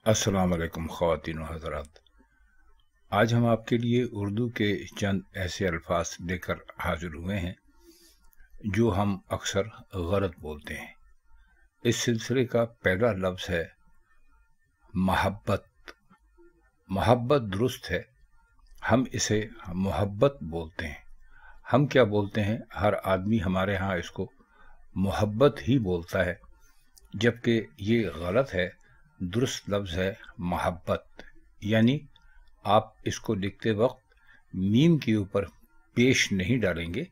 अस्सलाम वालेकुम ख़वातीन व हज़रात। आज हम आपके लिए उर्दू के चंद ऐसे अल्फाज लेकर हाजिर हुए हैं जो हम अक्सर गलत बोलते हैं। इस सिलसिले का पहला लफ्ज़ है मोहब्बत। मोहब्बत दुरुस्त है, हम इसे मोहब्बत बोलते हैं। हम क्या बोलते हैं? हर आदमी हमारे यहाँ इसको मोहब्बत ही बोलता है, जबकि ये गलत है। दुरुस्त लफ्ज़ है मोहब्बत। यानी आप इसको लिखते वक्त मीम के ऊपर पेश नहीं डालेंगे,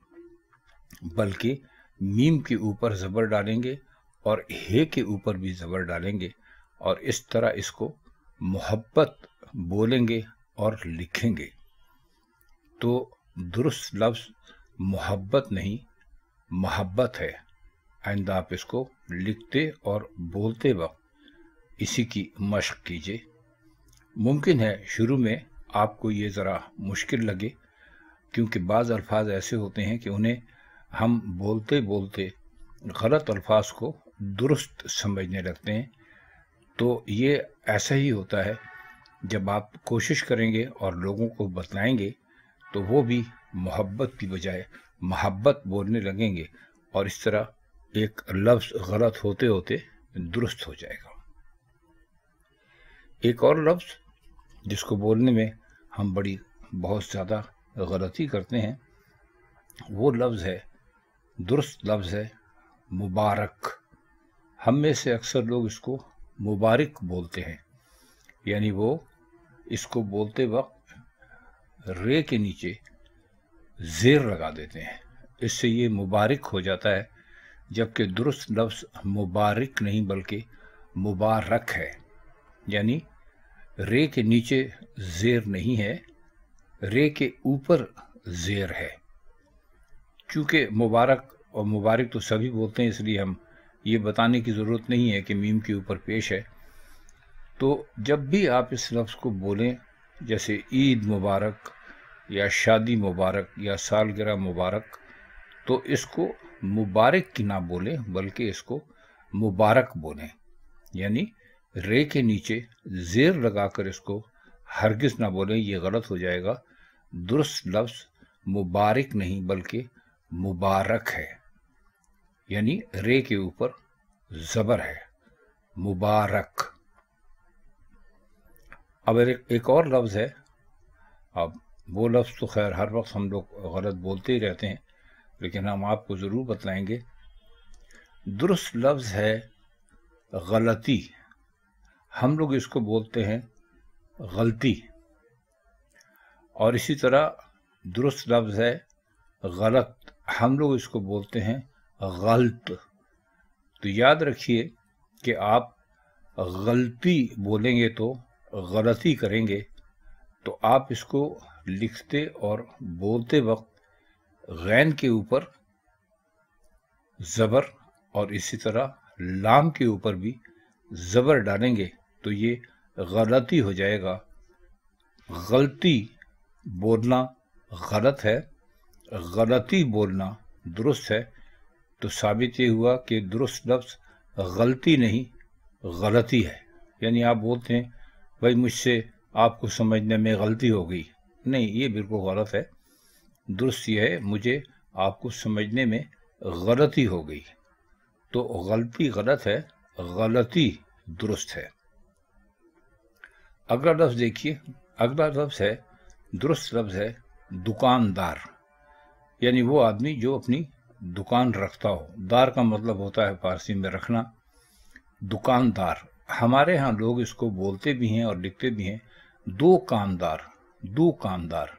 बल्कि मीम के ऊपर ज़बर डालेंगे और हे के ऊपर भी ज़बर डालेंगे, और इस तरह इसको मोहब्बत बोलेंगे और लिखेंगे। तो दुरुस्त लफ्ज़ मोहब्बत नहीं, मोहब्बत है। आइंदा आप इसको लिखते और बोलते वक्त इसी की मशक कीजिए। मुमकिन है शुरू में आपको ये ज़रा मुश्किल लगे, क्योंकि बाज़ अल्फाज ऐसे होते हैं कि उन्हें हम बोलते बोलते गलत अल्फाज को दुरुस्त समझने लगते हैं। तो ये ऐसा ही होता है। जब आप कोशिश करेंगे और लोगों को बतलाएंगे तो वो भी मोहब्बत की बजाय मोहब्बत बोलने लगेंगे, और इस तरह एक लफ्ज़ गलत होते होते दुरुस्त हो जाएगा। एक और लफ्ज़ जिसको बोलने में हम बहुत ज़्यादा गलती करते हैं, वो लफ्ज़ है, दुरुस्त लफ्ज़ है मुबारक। हम में से अक्सर लोग इसको मुबारक बोलते हैं, यानी वो इसको बोलते वक्त रे के नीचे ज़ेर लगा देते हैं, इससे ये मुबारक हो जाता है। जबकि दुरुस्त लफ्ज़ मुबारक नहीं बल्कि मुबारक है। यानी रे के नीचे ज़ेर नहीं है, रे के ऊपर ज़ेर है। चूँकि मुबारक और मुबारक तो सभी बोलते हैं, इसलिए हम ये बताने की ज़रूरत नहीं है कि मीम के ऊपर पेश है। तो जब भी आप इस लफ्ज़ को बोलें, जैसे ईद मुबारक या शादी मुबारक या सालगिरह मुबारक, तो इसको मुबारक की ना बोलें बल्कि इसको मुबारक बोलें। यानी रे के नीचे ज़ेर लगाकर इसको हरगिज़ ना बोलें, ये गलत हो जाएगा। दुरुस्त लफ्ज़ मुबारक नहीं बल्कि मुबारक है, यानी रे के ऊपर ज़बर है, मुबारक। अब एक और लफ्ज़ है। अब वो लफ्ज़ तो खैर हर वक्त हम लोग गलत बोलते ही रहते हैं, लेकिन हम आपको ज़रूर बतलाएंगे। दुरुस्त लफ्ज़ है गलती। हम लोग इसको बोलते हैं गलती, और इसी तरह दुरुस्त लफ्ज़ है गलत। हम लोग इसको बोलते हैं गलत। तो याद रखिए कि आप गलती बोलेंगे तो गलती करेंगे, तो आप इसको लिखते और बोलते वक्त गैन के ऊपर ज़बर और इसी तरह लाम के ऊपर भी ज़बर डालेंगे, तो ये गलती हो जाएगा। गलती बोलना गलत है, गलती बोलना दुरुस्त है। तो साबित ये हुआ कि दुरुस्त लफ्ज़ गलती नहीं गलती है। यानी आप बोलते हैं भाई मुझसे आपको समझने में गलती हो गई, नहीं, ये बिल्कुल गलत है। दुरुस्त ये है मुझे आपको समझने में गलती हो गई। तो गलती गलत है, गलती दुरुस्त है। अगला लफ्ज़ देखिए। अगला लफ्ज़ है, दुरुस्त लफ्ज़ है दुकानदार। यानी वो आदमी जो अपनी दुकान रखता हो। दार का मतलब होता है फारसी में रखना। दुकानदार, हमारे यहाँ लोग इसको बोलते भी हैं और लिखते भी हैं दुकानदार, दुकानदार।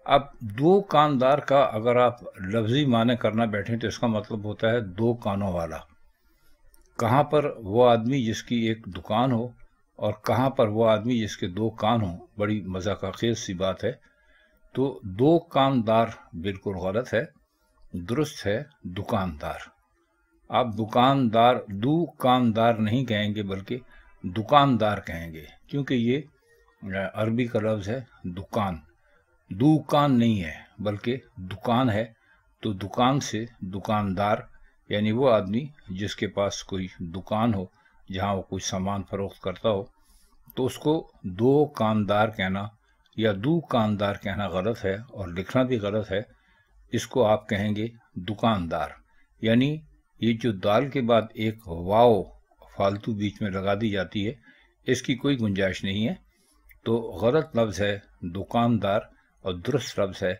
अब दो कानदार का अगर आप लफ्ज़ी माने करना बैठें तो इसका मतलब होता है दो कानों वाला। कहाँ पर वो आदमी जिसकी एक दुकान हो और कहाँ पर वो आदमी जिसके दो कान हो, बड़ी मज़ाक़खेज़ सी बात है। तो दो कानदार बिल्कुल गलत है, दुरुस्त है दुकानदार। आप दुकानदार नहीं कहेंगे बल्कि दुकानदार कहेंगे, क्योंकि ये अरबी का लफ्ज़ है दुकान। दुकान नहीं है बल्कि दुकान है। तो दुकान से दुकानदार, यानी वो आदमी जिसके पास कोई दुकान हो जहाँ वो कुछ सामान फरोख्त करता हो, تو اس کو دو کاندار کہنا یا دو کاندار کہنا غلط ہے، اور لکھنا بھی غلط ہے۔ اس کو آپ کہیں گے دکاندار، یعنی یہ جو دال کے بعد ایک واو فالتو بیچ میں لگا دی جاتی ہے، اس کی کوئی گنجائش نہیں ہے۔ تو غلط لفظ ہے دکاندار اور درست لفظ ہے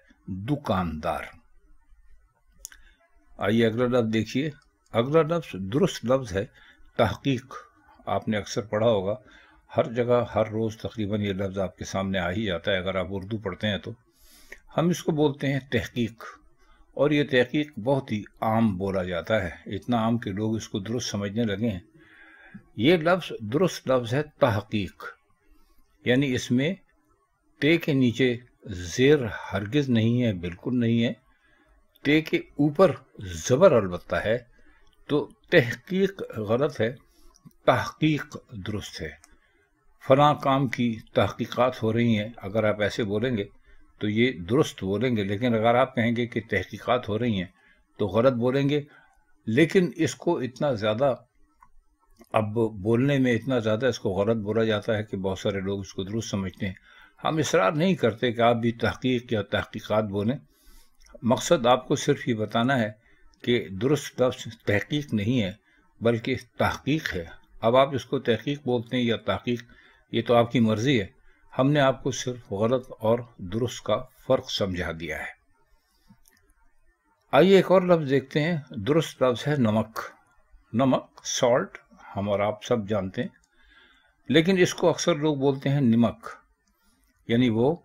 دکاندار۔ آئیے اگلا لفظ دیکھیے۔ اگلا لفظ درست لفظ ہے تحقیق۔ آپ نے اکثر پڑھا ہوگا، ہر جگہ ہر روز تقریباً یہ لفظ آپ کے سامنے آ ہی جاتا ہے اگر آپ اردو پڑھتے ہیں تو۔ ہم اس کو بولتے ہیں تحقیق، اور یہ تحقیق بہت ہی عام بولا جاتا ہے، اتنا عام کہ لوگ اس کو درست سمجھنے لگے ہیں۔ یہ لفظ درست لفظ ہے تحقیق، یعنی اس میں تے کے نیچے زیر ہرگز نہیں ہے، بالکل نہیں ہے۔ تے کے اوپر زبر البتہ ہے، تو تحقیق غلط ہے، تحقیق درست ہے۔ فلاں کام کی تحقیقات ہو رہی ہیں، اگر آپ ایسے بولیں گے تو یہ درست بولیں گے، لیکن اگر آپ کہیں گے کہ تحقیقات ہو رہی ہیں تو غلط بولیں گے۔ لیکن اس کو اتنا زیادہ اب بولنے میں اتنا زیادہ اس کو غلط بولا جاتا ہے کہ بہت سارے لوگ اس کو درست سمجھتے ہیں۔ ہم اصرار نہیں کرتے کہ آپ بھی تحقیق یا تحقیقات بولیں، مقصد آپ کو صرف یہ بتانا ہے کہ درست لفظ تحقیق نہیں ہے بلکہ تحقیق ہے۔ اب آپ اس کو تحقیق بولتے ہیں یا تحقیق، یہ تو آپ کی مرضی ہے، ہم نے آپ کو صرف غلط اور درست کا فرق سمجھا دیا ہے۔ آئیے ایک اور لفظ دیکھتے ہیں۔ درست لفظ ہے نمک۔ نمک، سالٹ، ہم اور آپ سب جانتے ہیں، لیکن اس کو اکثر لوگ بولتے ہیں نمک، یعنی وہ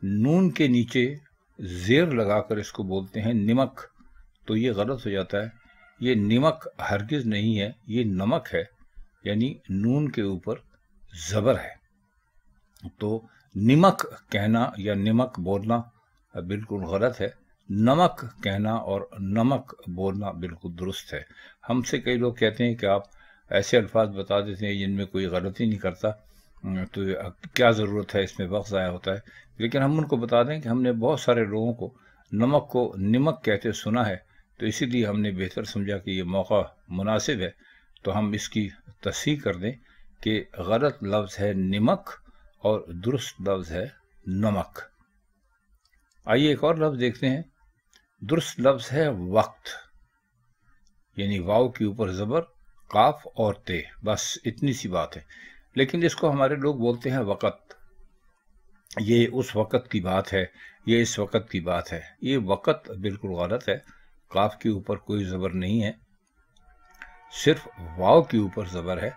نون کے نیچے زیر لگا کر اس کو بولتے ہیں نمک، تو یہ غلط ہو جاتا ہے۔ یہ نمک ہرگز نہیں ہے، یہ نمک ہے، یعنی نون کے اوپر زبر ہے۔ تو نمک کہنا یا نمک بولنا بالکل غلط ہے، نمک کہنا اور نمک بولنا بالکل درست ہے۔ ہم سے کئی لوگ کہتے ہیں کہ آپ ایسے الفاظ بتا دیتے ہیں جن میں کوئی غلطی نہیں کرتا، تو کیا ضرورت ہے، اس میں وقت ضائع ہوتا ہے۔ لیکن ہم ان کو بتا دیں کہ ہم نے بہت سارے لوگوں کو نمک کو نمک کہتے سنا ہے، تو اسی لیے ہم نے بہتر سمجھا کہ یہ موقع مناسب ہے تو ہم اس کی تصحیح کر دیں کہ غلط لفظ ہے نمک اور درست لفظ ہے نمک۔ آئیے ایک اور لفظ دیکھتے ہیں۔ درست لفظ ہے وقت، یعنی واو کے اوپر زبر، قاف اور تے، بس اتنی سی بات ہے۔ لیکن اس کو ہمارے لوگ بولتے ہیں وقت، یہ اس وقت کی بات ہے، یہ اس وقت کی بات ہے۔ یہ وقت بالکل غلط ہے، قاف کے اوپر کوئی زبر نہیں ہے، صرف واو کے اوپر زبر ہے،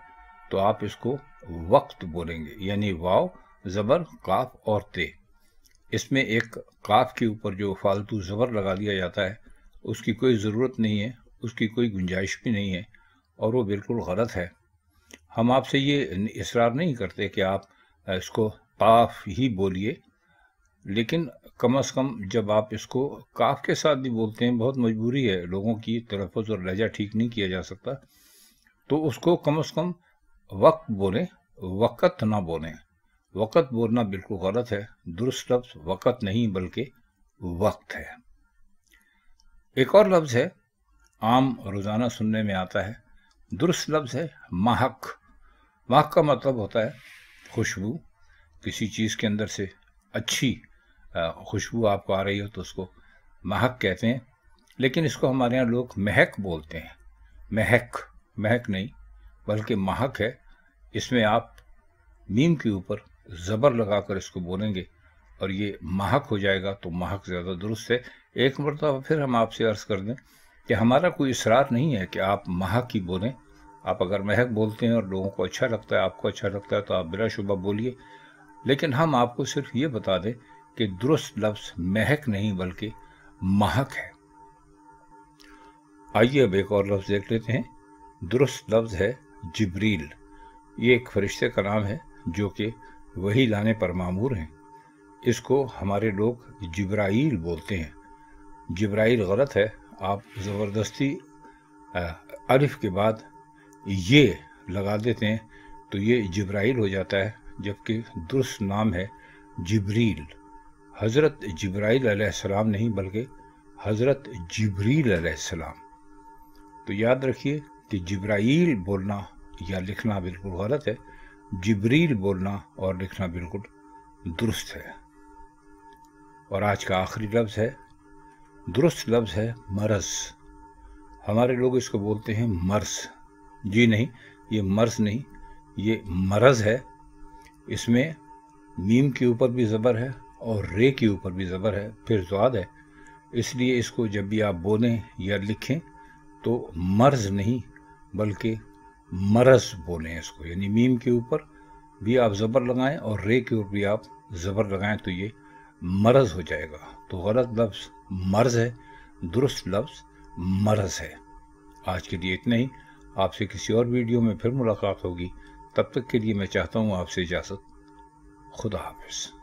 تو آپ اس کو وقت بولیں گے، یعنی واو زبر قاف اور تے۔ اس میں ایک قاف کے اوپر جو فالتو زبر لگا دیا جاتا ہے اس کی کوئی ضرورت نہیں ہے، اس کی کوئی گنجائش بھی نہیں ہے، اور وہ بالکل غلط ہے۔ ہم آپ سے یہ اصرار نہیں کرتے کہ آپ اس کو قاف ہی بولیے، لیکن کم از کم جب آپ اس کو کاف کے ساتھ بھی بولتے ہیں، بہت مجبوری ہے، لوگوں کی تلفظ اور لہجہ ٹھیک نہیں کیا جا سکتا، تو اس کو کم از کم وقت بولیں، وقت نہ بولیں۔ وقت بولنا بالکل غلط ہے، درست لفظ وقت نہیں بلکہ وقت ہے۔ ایک اور لفظ ہے، عام روزانہ سننے میں آتا ہے، درست لفظ ہے مہک۔ مہک کا مطلب ہوتا ہے خوشبو، کسی چیز کے اندر سے اچھی خوشبو آپ کو آ رہی ہو تو اس کو مہک کہتے ہیں، لیکن اس کو ہمارے ہاں لوگ مہک بولتے ہیں۔ مہک، مہک نہیں بلکہ مہک ہے۔ اس میں آپ میم کے اوپر زبر لگا کر اس کو بولیں گے اور یہ مہک ہو جائے گا، تو مہک زیادہ درست ہے۔ ایک مرتبہ پھر ہم آپ سے عرض کر دیں کہ ہمارا کوئی اصرار نہیں ہے کہ آپ مہک ہی بولیں۔ آپ اگر مہک بولتے ہیں اور لوگوں کو اچھا لگتا ہے، آپ کو اچھا لگتا ہے، تو آپ بلا شبہ بولیے، لیکن ہم آپ کو صرف یہ بتا دیں کہ درست لفظ مہک نہیں بلکہ مہک ہے۔ آئیے اب ایک اور لفظ دیکھ لیتے ہیں۔ درست لفظ ہے جبریل۔ یہ ایک فرشتے کا نام ہے جو کہ وحی لانے پر مامور ہیں۔ اس کو ہمارے لوگ جبرائیل بولتے ہیں۔ جبرائیل غلط ہے، آپ زبردستی الف کے بعد یہ لگا دیتے ہیں تو یہ جبرائیل ہو جاتا ہے، جبکہ درست نام ہے جبریل۔ حضرت جبرائیل علیہ السلام نہیں بلکہ حضرت جبریل علیہ السلام۔ تو یاد رکھیے کہ جبرائیل بولنا یا لکھنا بالکل غلط ہے، जिब्रील बोलना और लिखना बिल्कुल दुरुस्त है। और आज का आखिरी लफ्ज़ है, दुरुस्त लफ्ज़ है मरज़। हमारे लोग इसको बोलते हैं मर्स। जी नहीं, ये मर्स नहीं, ये मरज़ है। इसमें मीम के ऊपर भी ज़बर है और रे के ऊपर भी ज़बर है, फिर ज़ाद है। इसलिए इसको जब भी आप बोलें या लिखें तो मर्ज़ नहीं बल्कि मरज़ बोलें इसको, यानी मीम के ऊपर भी आप ज़बर लगाएं और रे के ऊपर भी आप ज़बर लगाएं तो ये मरज़ हो जाएगा। तो गलत लफ्ज़ मर्ज़ है, दुरुस्त लफ्ज़ मरज़ है। आज के लिए इतना ही। आपसे किसी और वीडियो में फिर मुलाकात होगी। तब तक के लिए मैं चाहता हूँ आपसे इजाज़त। खुदा हाफिज़।